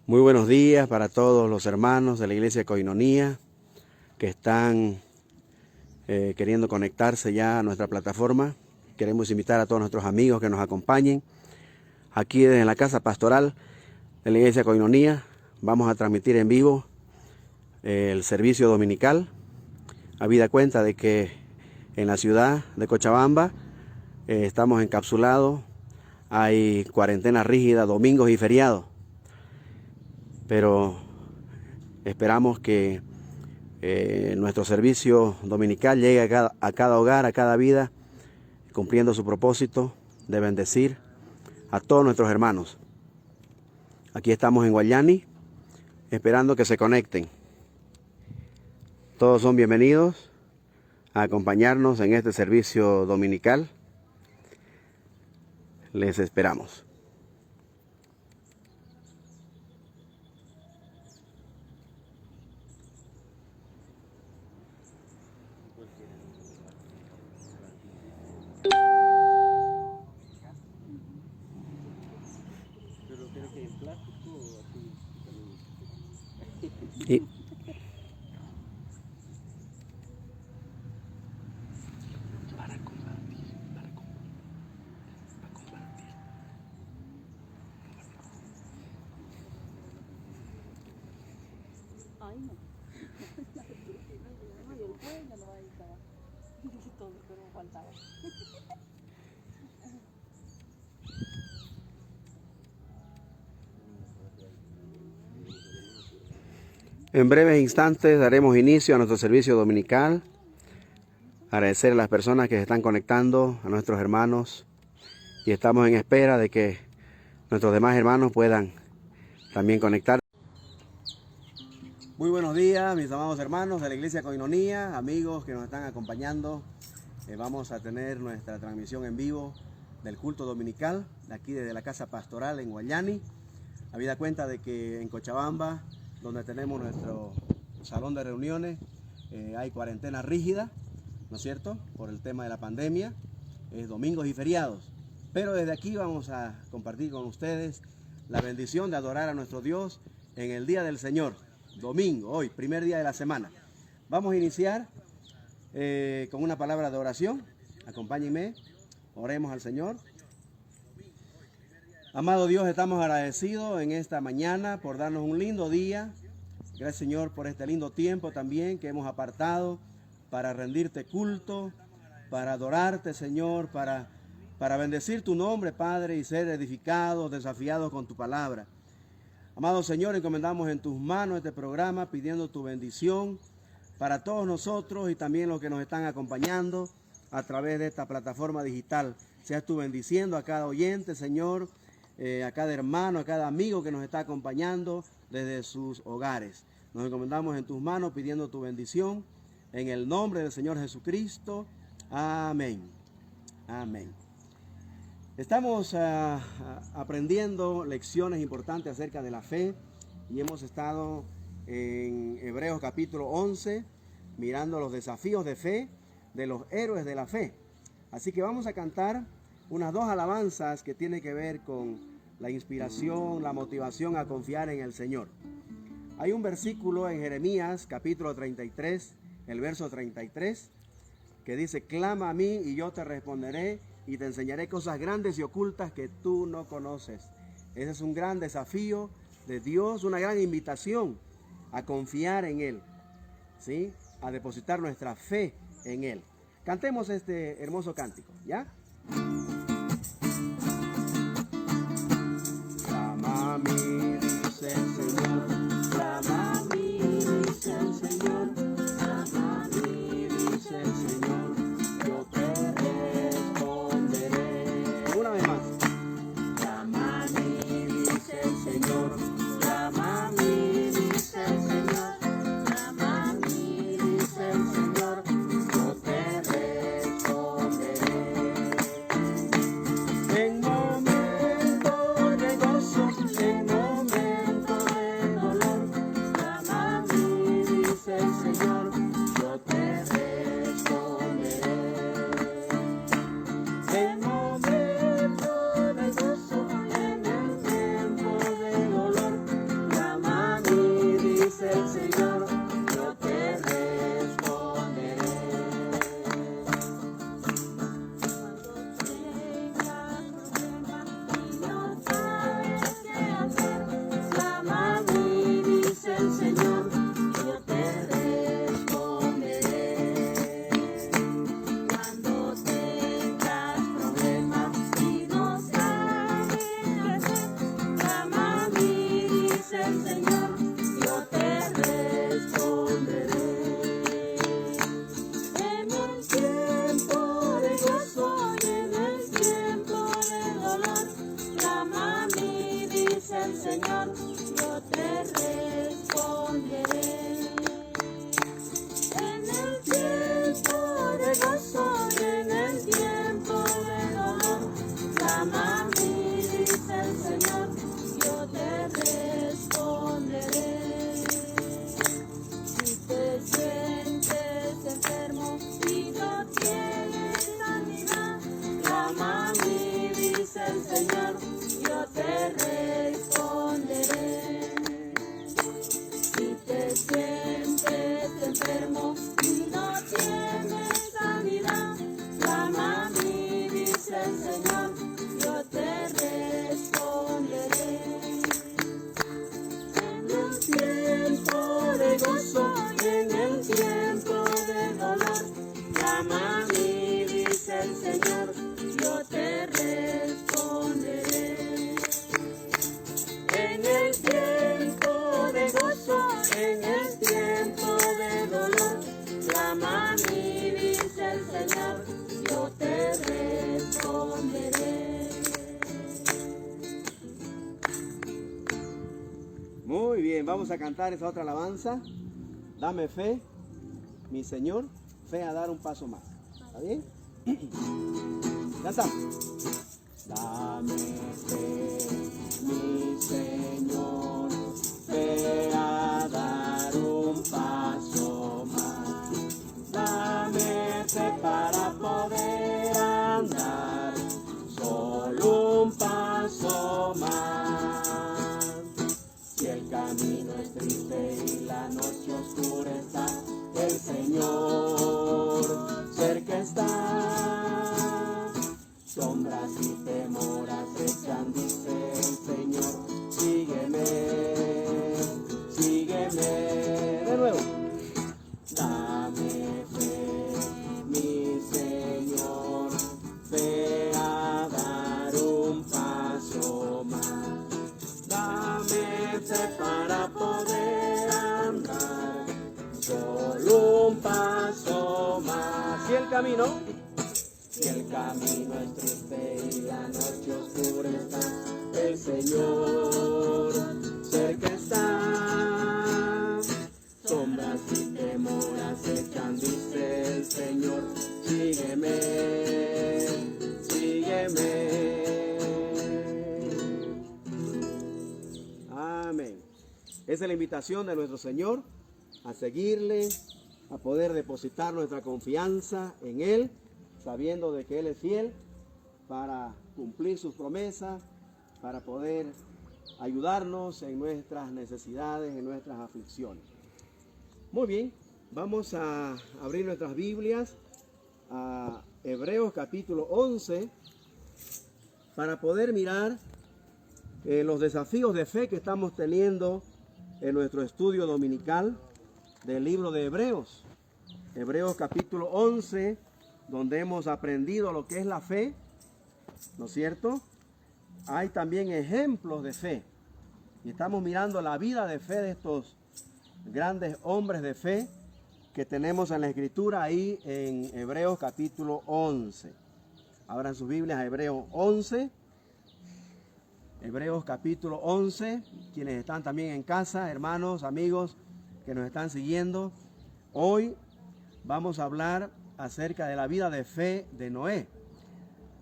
Muy buenos días para todos los hermanos de la Iglesia Koinonía que están queriendo conectarse ya a nuestra plataforma. Queremos invitar a todos nuestros amigos que nos acompañen. Aquí desde la casa pastoral de la Iglesia Koinonía vamos a transmitir en vivo el servicio dominical. Habida cuenta de que en la ciudad de Cochabamba estamos encapsulados, hay cuarentena rígida, domingos y feriados. Pero esperamos que nuestro servicio dominical llegue a cada hogar, a cada vida, cumpliendo su propósito de bendecir a todos nuestros hermanos. Aquí estamos en Guayani, esperando que se conecten. Todos son bienvenidos a acompañarnos en este servicio dominical. Les esperamos. Y para compartir. Ay, no. Ay, el cuello no va a estar. Todo, pero faltaba. En breves instantes daremos inicio a nuestro servicio dominical. Agradecer a las personas que se están conectando, a nuestros hermanos, y estamos en espera de que nuestros demás hermanos puedan también conectar. Muy buenos días, mis amados hermanos de la Iglesia Koinonía, amigos que nos están acompañando. Vamos a tener nuestra transmisión en vivo del culto dominical, de aquí desde la casa pastoral en Guayani. Habida cuenta de que en Cochabamba, donde tenemos nuestro salón de reuniones, hay cuarentena rígida, ¿no es cierto?, por el tema de la pandemia, domingos y feriados. Pero desde aquí vamos a compartir con ustedes la bendición de adorar a nuestro Dios en el día del Señor, domingo, hoy, primer día de la semana. Vamos a iniciar con una palabra de oración. Acompáñenme, oremos al Señor. Amado Dios, estamos agradecidos en esta mañana por darnos un lindo día. Gracias, Señor, por este lindo tiempo también que hemos apartado para rendirte culto, para adorarte, Señor, para bendecir tu nombre, Padre, y ser edificados, desafiados con tu palabra. Amado Señor, encomendamos en tus manos este programa pidiendo tu bendición para todos nosotros y también los que nos están acompañando a través de esta plataforma digital. Seas tú bendiciendo a cada oyente, Señor, a cada hermano, a cada amigo que nos está acompañando desde sus hogares. Nos encomendamos en tus manos pidiendo tu bendición en el nombre del Señor Jesucristo. Amén. Amén. Estamos aprendiendo lecciones importantes acerca de la fe y hemos estado en Hebreos capítulo 11 mirando los desafíos de fe de los héroes de la fe. Así que vamos a cantar unas dos alabanzas que tienen que ver con la inspiración, la motivación a confiar en el Señor. Hay un versículo en Jeremías capítulo 33, el verso 33, que dice: clama a mí y yo te responderé y te enseñaré cosas grandes y ocultas que tú no conoces. Ese es un gran desafío de Dios, una gran invitación a confiar en Él, ¿sí?, a depositar nuestra fe en Él. Cantemos este hermoso cántico, ¿ya? Clama a mí, dice el Señor, clama a mí, dice el Señor, clama a mí, dice el Señor, yo te responderé. Una vez más. Clama a mí, dice el Señor, clama a mí, dice el Señor, clama a mí, dice el Señor, yo te responderé. dice el Señor, yo te responderé. En el tiempo de gozo y en el tiempo de dolor, clama a mí, dice el Señor, yo te responderé. Si te sientes enfermo y no tienes sanidad, clama a mí, dice el Señor, yo te responderé. Si te sientes enfermo y no tienes sanidad, clama a mí, dice el Señor, yo te responderé. En el tiempo de gozo y en el tiempo de dolor, clama a mí, dice el Señor, yo te responderé. En el tiempo de gozo, en el tiempo de dolor, clama a mí, dice el Señor, yo te responderé. Muy bien, vamos a cantar esa otra alabanza. Dame fe, mi Señor, fe a dar un paso más. ¿Está bien? Cantamos. Dame fe, mi Señor, fe a dar un paso más. Dame fe para poder andar solo un paso más. Si el camino es triste y la noche oscura está, el Señor cerca está. Sombras y temor acechan, dice el Señor, sígueme, sígueme. De nuevo. Dame fe, mi Señor, fe a dar un paso más. Dame fe para poder andar solo un paso más. ¿Y el camino? Si el camino es triste y la noche oscura está, el Señor cerca está. Sombras y temor acechan, dice el Señor, sígueme, sígueme. Amén. Esa es la invitación de nuestro Señor a seguirle, a poder depositar nuestra confianza en Él, sabiendo de que Él es fiel para cumplir sus promesas, para poder ayudarnos en nuestras necesidades, en nuestras aflicciones. Muy bien, vamos a abrir nuestras Biblias a Hebreos capítulo 11 para poder mirar los desafíos de fe que estamos teniendo en nuestro estudio dominical del libro de Hebreos. Hebreos capítulo 11, donde hemos aprendido lo que es la fe, ¿no es cierto? Hay también ejemplos de fe. Y estamos mirando la vida de fe de estos grandes hombres de fe que tenemos en la Escritura ahí en Hebreos capítulo 11. Abran sus Biblias a Hebreos 11. Hebreos capítulo 11. Quienes están también en casa, hermanos, amigos que nos están siguiendo. Hoy vamos a hablar acerca de la vida de fe de Noé.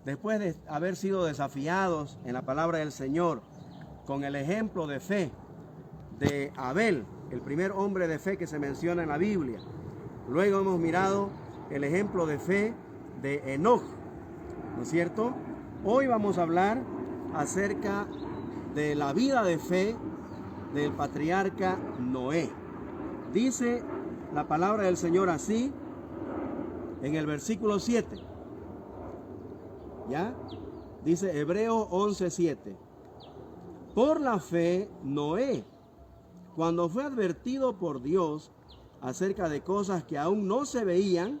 Después de haber sido desafiados en la palabra del Señor con el ejemplo de fe de Abel, el primer hombre de fe que se menciona en la Biblia. Luego hemos mirado el ejemplo de fe de Enoc, ¿no es cierto? Hoy vamos a hablar acerca de la vida de fe del patriarca Noé. Dice la palabra del Señor así en el versículo 7. ¿Ya? Dice Hebreos 11:7. Por la fe, Noé, cuando fue advertido por Dios acerca de cosas que aún no se veían,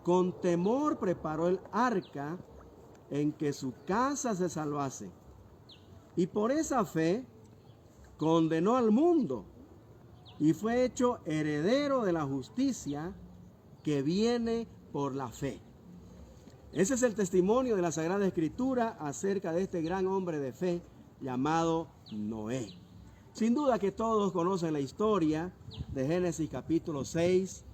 con temor preparó el arca en que su casa se salvase. Y por esa fe condenó al mundo y fue hecho heredero de la justicia que viene por la fe. Ese es el testimonio de la Sagrada Escritura acerca de este gran hombre de fe llamado Noé. Sin duda que todos conocen la historia de Génesis capítulo 6,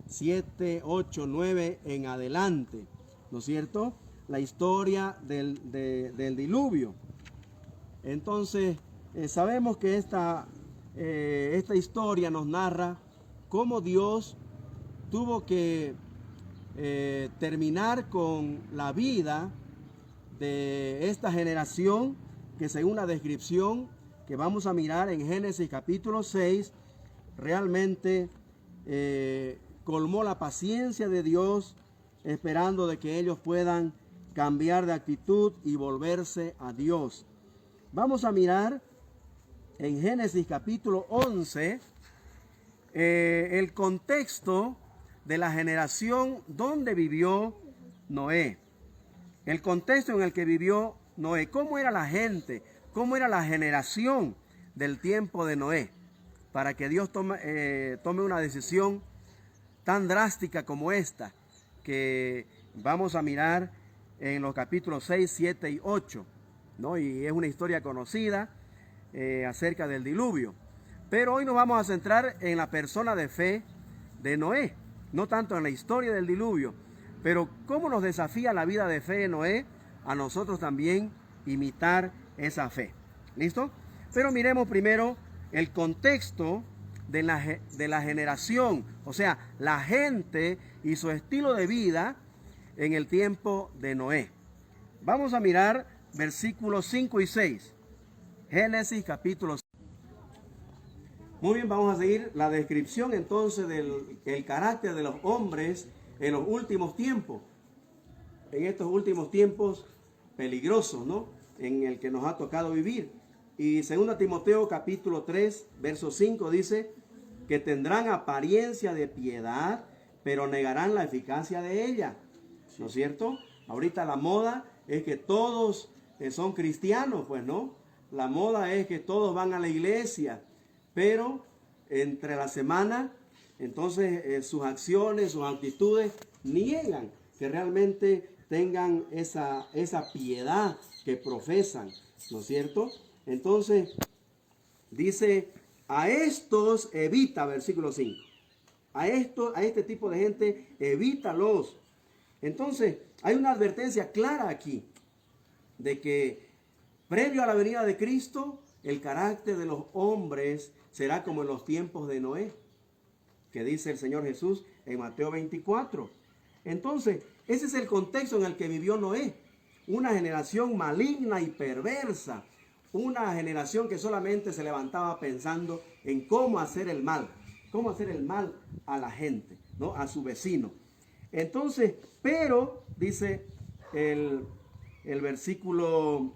7, 8, 9 en adelante, ¿no es cierto? La historia del diluvio. Entonces, sabemos que esta historia nos narra cómo Dios tuvo que terminar con la vida de esta generación que, según la descripción que vamos a mirar en Génesis capítulo 6, realmente colmó la paciencia de Dios, esperando de que ellos puedan cambiar de actitud y volverse a Dios. Vamos a mirar en Génesis capítulo 11 el contexto de la generación donde vivió Noé. El contexto en el que vivió Noé. ¿Cómo era la gente? ¿Cómo era la generación del tiempo de Noé? Para que Dios tome una decisión tan drástica como esta, que vamos a mirar en los capítulos 6, 7 y 8, ¿no? Y es una historia conocida acerca del diluvio. Pero hoy nos vamos a centrar en la persona de fe de Noé, no tanto en la historia del diluvio, pero cómo nos desafía la vida de fe de Noé a nosotros también imitar esa fe. ¿Listo? Pero miremos primero el contexto de la generación, o sea, la gente y su estilo de vida en el tiempo de Noé. Vamos a mirar versículos 5 y 6. Génesis capítulo 6. Muy bien, vamos a seguir la descripción entonces del carácter de los hombres en los últimos tiempos. En estos últimos tiempos peligrosos, ¿no? En el que nos ha tocado vivir. Y 2 Timoteo capítulo 3, verso 5 dice que tendrán apariencia de piedad, pero negarán la eficacia de ella. ¿No es cierto? Ahorita la moda es que todos son cristianos, pues no. La moda es que todos van a la iglesia, pero entre la semana, entonces sus acciones, sus actitudes niegan que realmente tengan esa piedad que profesan, ¿no es cierto? Entonces, dice, a estos evita, versículo 5, a este tipo de gente, evítalos. Entonces, hay una advertencia clara aquí, de que previo a la venida de Cristo, el carácter de los hombres será como en los tiempos de Noé, que dice el Señor Jesús en Mateo 24. Entonces, ese es el contexto en el que vivió Noé. Una generación maligna y perversa. Una generación que solamente se levantaba pensando en cómo hacer el mal. Cómo hacer el mal a la gente, ¿no? A su vecino. Entonces, pero, dice el versículo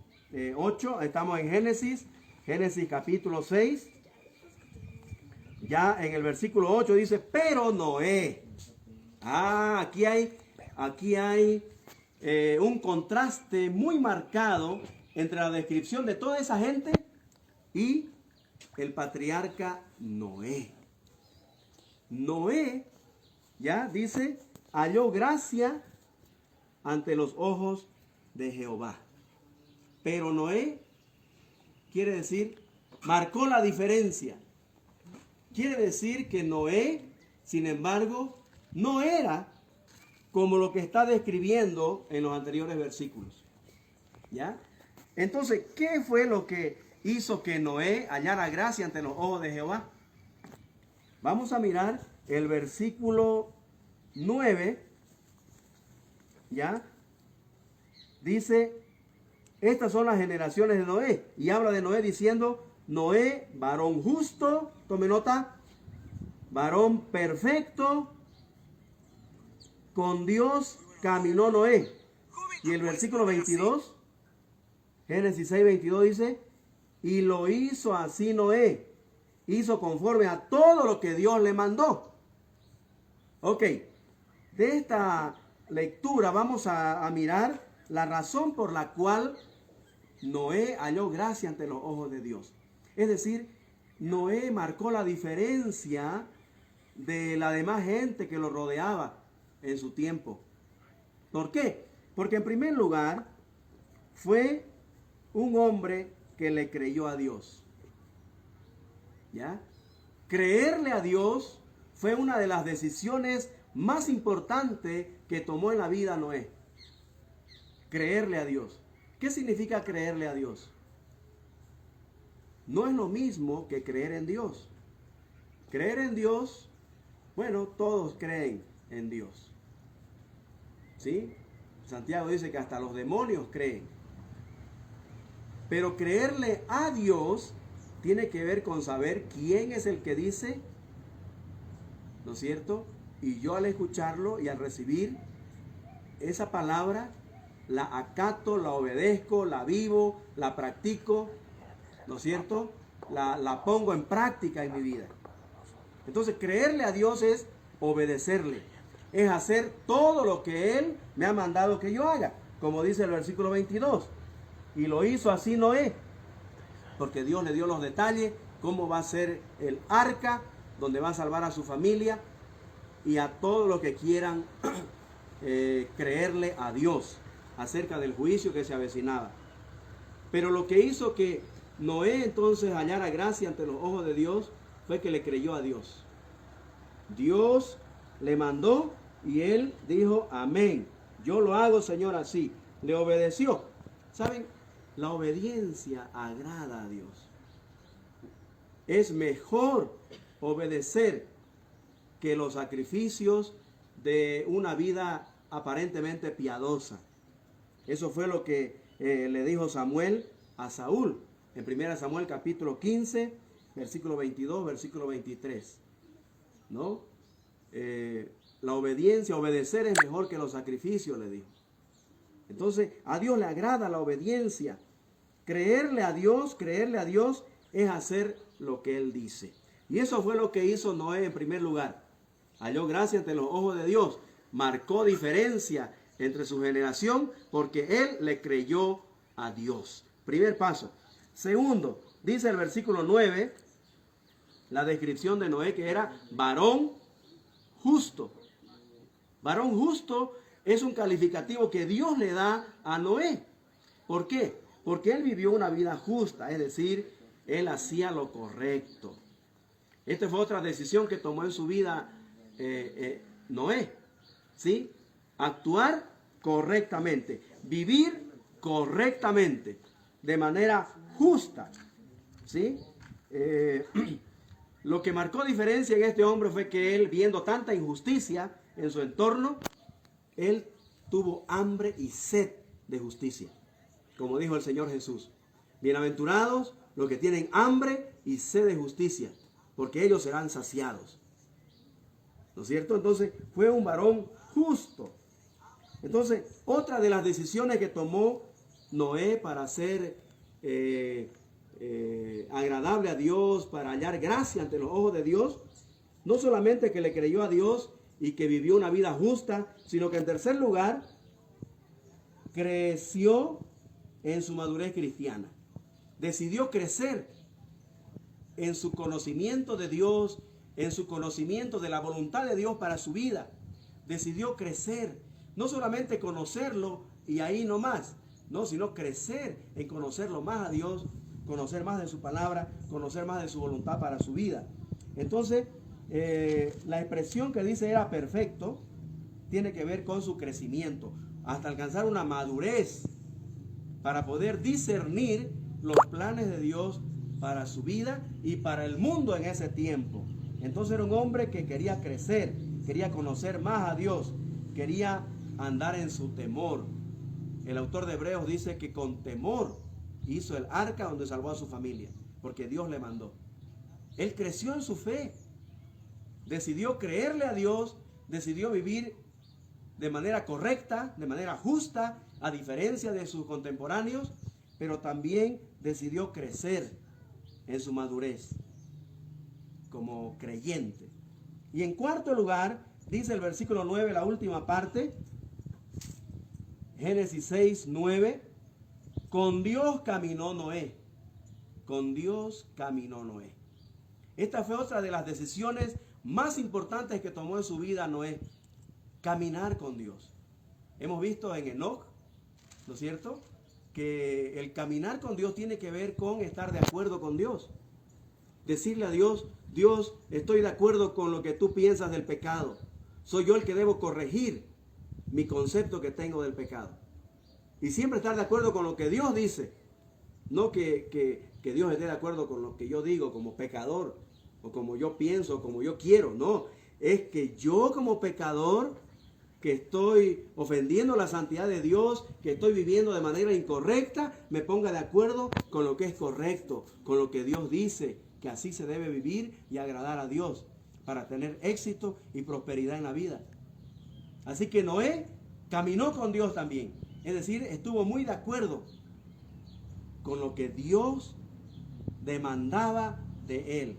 8, estamos en Génesis capítulo 6. Ya en el versículo 8 dice, pero Noé. Aquí hay un contraste muy marcado entre la descripción de toda esa gente y el patriarca Noé. Noé, ya dice, halló gracia ante los ojos de Jehová. Pero Noé quiere decir, marcó la diferencia. Quiere decir que Noé, sin embargo, no era como lo que está describiendo en los anteriores versículos. ¿Ya? Entonces, ¿qué fue lo que hizo que Noé hallara gracia ante los ojos de Jehová? Vamos a mirar el versículo 9. ¿Ya? Dice, estas son las generaciones de Noé. Y habla de Noé diciendo, Noé, varón justo, tome nota, varón perfecto, con Dios caminó Noé. Y el versículo 22, Génesis 6, 22 dice, y lo hizo así Noé, hizo conforme a todo lo que Dios le mandó. Ok, de esta lectura vamos a mirar la razón por la cual Noé halló gracia ante los ojos de Dios. Es decir, Noé marcó la diferencia de la demás gente que lo rodeaba en su tiempo. ¿Por qué? Porque en primer lugar fue un hombre que le creyó a Dios. ¿Ya? Creerle a Dios fue una de las decisiones más importantes que tomó en la vida Noé. Creerle a Dios. ¿Qué significa creerle a Dios? No es lo mismo que creer en Dios. Creer en Dios, bueno, todos creen en Dios. ¿Sí? Santiago dice que hasta los demonios creen. Pero creerle a Dios tiene que ver con saber quién es el que dice, ¿no es cierto? Y yo al escucharlo y al recibir esa palabra, la acato, la obedezco, la vivo, la practico, ¿no es cierto? La pongo en práctica en mi vida. Entonces, creerle a Dios es obedecerle, es hacer todo lo que Él me ha mandado que yo haga, como dice el versículo 22. Y lo hizo así Noé, porque Dios le dio los detalles, cómo va a ser el arca, donde va a salvar a su familia y a todos los que quieran creerle a Dios acerca del juicio que se avecinaba. Pero lo que hizo que Noé entonces hallara gracia ante los ojos de Dios fue que le creyó a Dios. Dios le mandó y él dijo, amén, yo lo hago, Señor, así. Le obedeció. ¿Saben? La obediencia agrada a Dios. Es mejor obedecer que los sacrificios de una vida aparentemente piadosa. Eso fue lo que le dijo Samuel a Saúl en 1 Samuel capítulo 15, versículo 22, versículo 23. ¿No? La obediencia, obedecer es mejor que los sacrificios, le dijo. Entonces, a Dios le agrada la obediencia. Creerle a Dios es hacer lo que Él dice. Y eso fue lo que hizo Noé en primer lugar. Halló gracia ante los ojos de Dios. Marcó diferencia entre su generación porque él le creyó a Dios. Primer paso. Segundo, dice el versículo 9, la descripción de Noé, que era varón justo. Varón justo es un calificativo que Dios le da a Noé. ¿Por qué? Porque él vivió una vida justa, es decir, él hacía lo correcto. Esta fue otra decisión que tomó en su vida Noé. ¿Sí? Actuar correctamente, vivir correctamente, de manera justa. ¿Sí? Lo que marcó diferencia en este hombre fue que él, viendo tanta injusticia en su entorno, él tuvo hambre y sed de justicia. Como dijo el Señor Jesús, bienaventurados los que tienen hambre y sed de justicia, porque ellos serán saciados. ¿No es cierto? Entonces fue un varón justo. Entonces, otra de las decisiones que tomó Noé para ser agradable a Dios, para hallar gracia ante los ojos de Dios, no solamente que le creyó a Dios y que vivió una vida justa, sino que en tercer lugar, creció en su madurez cristiana. Decidió crecer en su conocimiento de Dios, en su conocimiento de la voluntad de Dios para su vida. Decidió crecer, no solamente conocerlo y ahí no más, no, sino crecer en conocerlo más a Dios, conocer más de su palabra, conocer más de su voluntad para su vida. Entonces, la expresión que dice era perfecto, tiene que ver con su crecimiento, hasta alcanzar una madurez para poder discernir los planes de Dios para su vida y para el mundo en ese tiempo. Entonces era un hombre que quería crecer, quería conocer más a Dios, quería andar en su temor. El autor de Hebreos dice que con temor hizo el arca donde salvó a su familia, porque Dios le mandó. Él creció en su fe, decidió creerle a Dios, decidió vivir de manera correcta, de manera justa, a diferencia de sus contemporáneos, pero también decidió crecer en su madurez como creyente. Y en cuarto lugar, dice el versículo 9, la última parte, Génesis 6, 9, con Dios caminó Noé. Con Dios caminó Noé. Esta fue otra de las decisiones más importantes que tomó en su vida Noé. Caminar con Dios. Hemos visto en Enoc, ¿no es cierto?, que el caminar con Dios tiene que ver con estar de acuerdo con Dios. Decirle a Dios, Dios, estoy de acuerdo con lo que tú piensas del pecado. Soy yo el que debo corregir mi concepto que tengo del pecado. Y siempre estar de acuerdo con lo que Dios dice. No que Dios esté de acuerdo con lo que yo digo como pecador, o como yo pienso, o como yo quiero. No, es que yo como pecador, que estoy ofendiendo la santidad de Dios, que estoy viviendo de manera incorrecta, me ponga de acuerdo con lo que es correcto, con lo que Dios dice, que así se debe vivir y agradar a Dios para tener éxito y prosperidad en la vida. Así que Noé caminó con Dios también, es decir, estuvo muy de acuerdo con lo que Dios demandaba de él.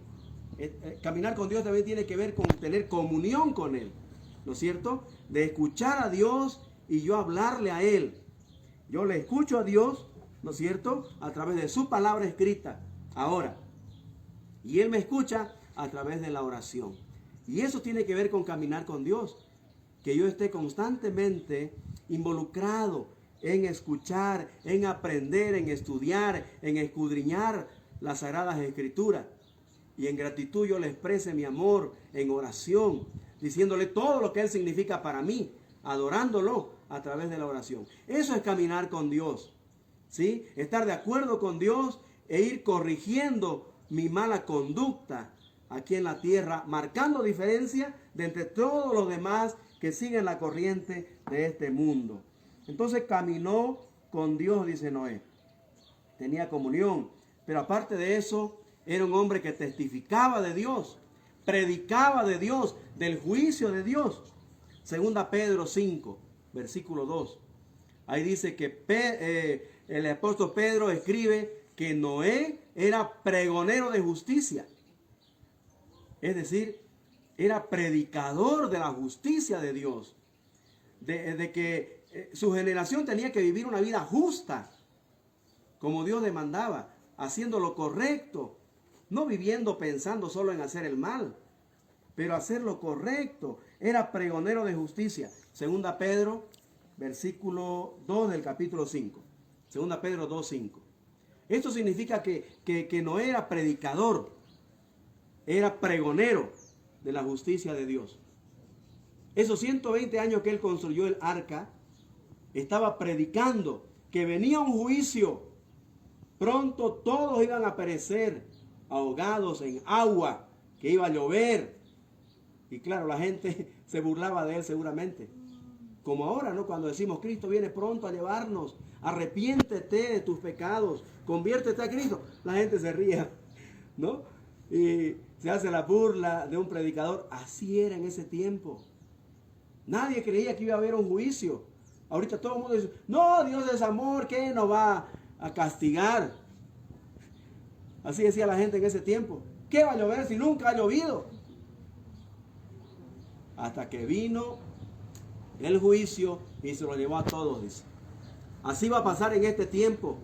Caminar con Dios también tiene que ver con tener comunión con Él, ¿no es cierto? De escuchar a Dios y yo hablarle a Él. Yo le escucho a Dios, ¿no es cierto? A través de su palabra escrita, ahora. Y Él me escucha a través de la oración. Y eso tiene que ver con caminar con Dios. Que yo esté constantemente involucrado en escuchar, en aprender, en estudiar, en escudriñar las Sagradas Escrituras. Y en gratitud yo le exprese mi amor en oración, diciéndole todo lo que Él significa para mí, adorándolo a través de la oración. Eso es caminar con Dios, ¿sí? Estar de acuerdo con Dios e ir corrigiendo mi mala conducta aquí en la tierra, marcando diferencia de entre todos los demás que siguen la corriente de este mundo. Entonces caminó con Dios, dice Noé. Tenía comunión, pero aparte de eso, era un hombre que testificaba de Dios, predicaba de Dios, del juicio de Dios. Segunda Pedro 5, versículo 2. Ahí dice que el apóstol Pedro escribe que Noé era pregonero de justicia. Es decir, era predicador de la justicia de Dios. De que su generación tenía que vivir una vida justa, como Dios demandaba, haciendo lo correcto. No viviendo pensando solo en hacer el mal, pero hacer lo correcto. Era pregonero de justicia. Segunda Pedro, versículo 2 del capítulo 5. Segunda Pedro 2:5. Esto significa que no era predicador, era pregonero de la justicia de Dios. Esos 120 años que él construyó el arca, estaba predicando que venía un juicio. Pronto todos iban a perecer, ahogados en agua, que iba a llover. Y claro, la gente se burlaba de él seguramente. Como ahora, ¿no? Cuando decimos Cristo viene pronto a llevarnos, arrepiéntete de tus pecados, conviértete a Cristo. La gente se ríe, ¿no? Y se hace la burla de un predicador. Así era en ese tiempo. Nadie creía que iba a haber un juicio. Ahorita todo el mundo dice, no, Dios es amor, ¿qué nos va a castigar? Así decía la gente en ese tiempo. ¿Qué va a llover si nunca ha llovido? Hasta que vino el juicio y se lo llevó a todos, dice. Así va a pasar en este tiempo.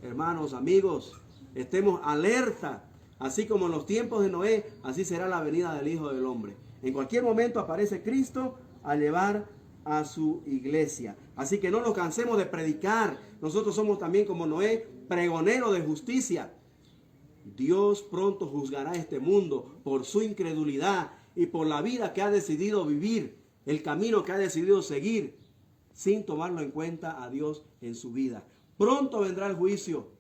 Hermanos, amigos, estemos alerta. Así como en los tiempos de Noé, así será la venida del Hijo del Hombre. En cualquier momento aparece Cristo a llevar a su iglesia. Así que no nos cansemos de predicar. Nosotros somos también como Noé, pregoneros de justicia. Dios pronto juzgará este mundo por su incredulidad y por la vida que ha decidido vivir, el camino que ha decidido seguir, sin tomarlo en cuenta a Dios en su vida. Pronto vendrá el juicio.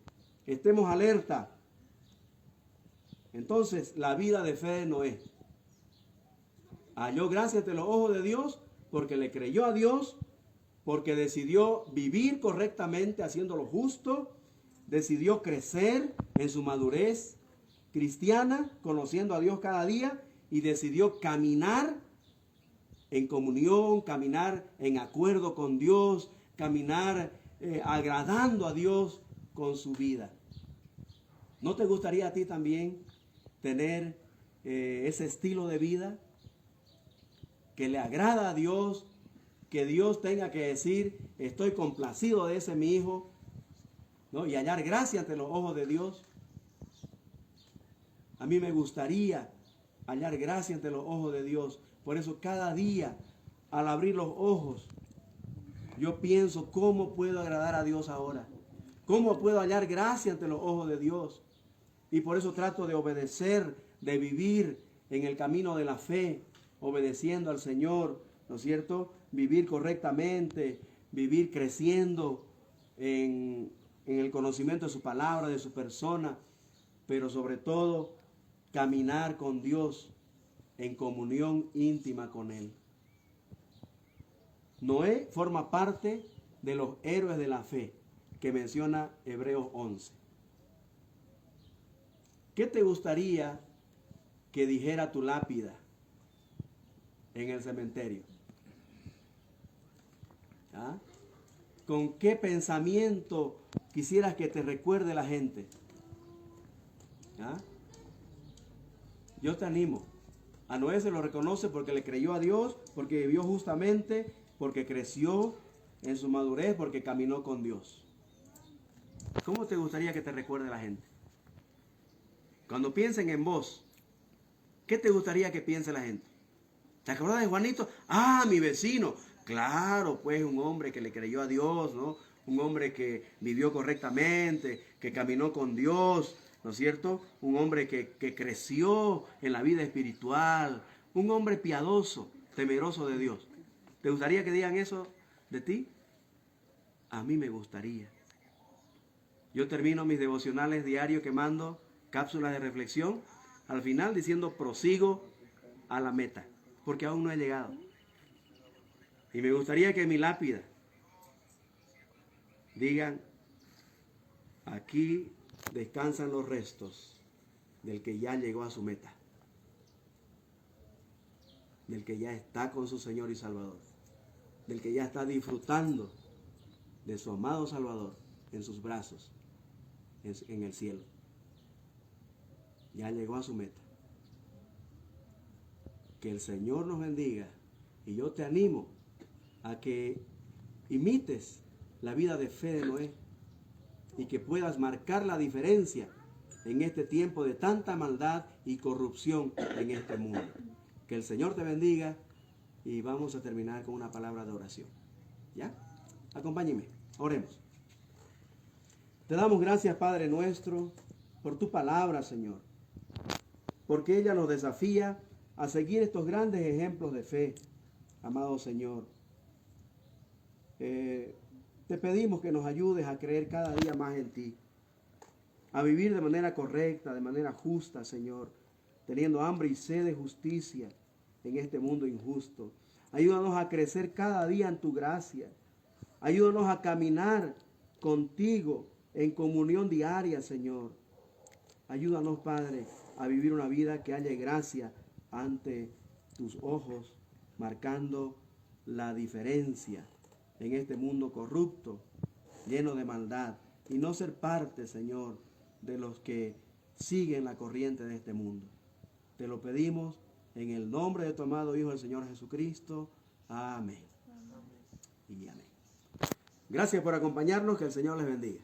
Estemos alerta. Entonces, la vida de fe de Noé halló gracia ante los ojos de Dios porque le creyó a Dios, porque decidió vivir correctamente haciendo lo justo, decidió crecer en su madurez cristiana, conociendo a Dios cada día, y decidió caminar en comunión, caminar en acuerdo con Dios, caminar agradando a Dios con su vida. ¿No te gustaría a ti también tener ese estilo de vida que le agrada a Dios, que Dios tenga que decir, estoy complacido de ese mi hijo, ¿no? Y hallar gracia ante los ojos de Dios? A mí me gustaría hallar gracia ante los ojos de Dios. Por eso cada día, al abrir los ojos, yo pienso, ¿cómo puedo agradar a Dios ahora? ¿Cómo puedo hallar gracia ante los ojos de Dios? Y por eso trato de obedecer, de vivir en el camino de la fe, obedeciendo al Señor, ¿no es cierto? Vivir correctamente, vivir creciendo en el conocimiento de su palabra, de su persona, pero sobre todo caminar con Dios en comunión íntima con Él. Noé forma parte de los héroes de la fe que menciona Hebreos 11. ¿Qué te gustaría que dijera tu lápida en el cementerio? ¿Ah? ¿Con qué pensamiento quisieras que te recuerde la gente? ¿Ah? Yo te animo. A Noé se lo reconoce porque le creyó a Dios, porque vivió justamente, porque creció en su madurez, porque caminó con Dios. ¿Cómo te gustaría que te recuerde la gente? Cuando piensen en vos, ¿qué te gustaría que piense la gente? ¿Te acuerdas de Juanito? Ah, mi vecino. Claro, pues un hombre que le creyó a Dios, ¿no? Un hombre que vivió correctamente, que caminó con Dios, ¿no es cierto? Un hombre que creció en la vida espiritual, un hombre piadoso, temeroso de Dios. ¿Te gustaría que digan eso de ti? A mí me gustaría. Yo termino mis devocionales diarios quemando cápsulas de reflexión, al final diciendo prosigo a la meta, porque aún no he llegado. Y me gustaría que en mi lápida digan, aquí descansan los restos del que ya llegó a su meta, del que ya está con su Señor y Salvador, del que ya está disfrutando de su amado Salvador en sus brazos, en el cielo. Ya llegó a su meta. Que el Señor nos bendiga, y yo te animo a que imites la vida de fe de Noé y que puedas marcar la diferencia en este tiempo de tanta maldad y corrupción en este mundo. Que el Señor te bendiga, y vamos a terminar con una palabra de oración. ¿Ya? Acompáñenme, oremos. Te damos gracias, Padre nuestro, por tu palabra, Señor, porque ella nos desafía a seguir estos grandes ejemplos de fe, amado Señor. Te pedimos que nos ayudes a creer cada día más en ti, a vivir de manera correcta, de manera justa, Señor, teniendo hambre y sed de justicia en este mundo injusto. Ayúdanos a crecer cada día en tu gracia. Ayúdanos a caminar contigo en comunión diaria, Señor. Ayúdanos, Padre, a vivir una vida que haya gracia ante tus ojos, marcando la diferencia en este mundo corrupto, lleno de maldad, y no ser parte, Señor, de los que siguen la corriente de este mundo. Te lo pedimos en el nombre de tu amado Hijo, el Señor Jesucristo. Amén. Y amén. Gracias por acompañarnos, que el Señor les bendiga.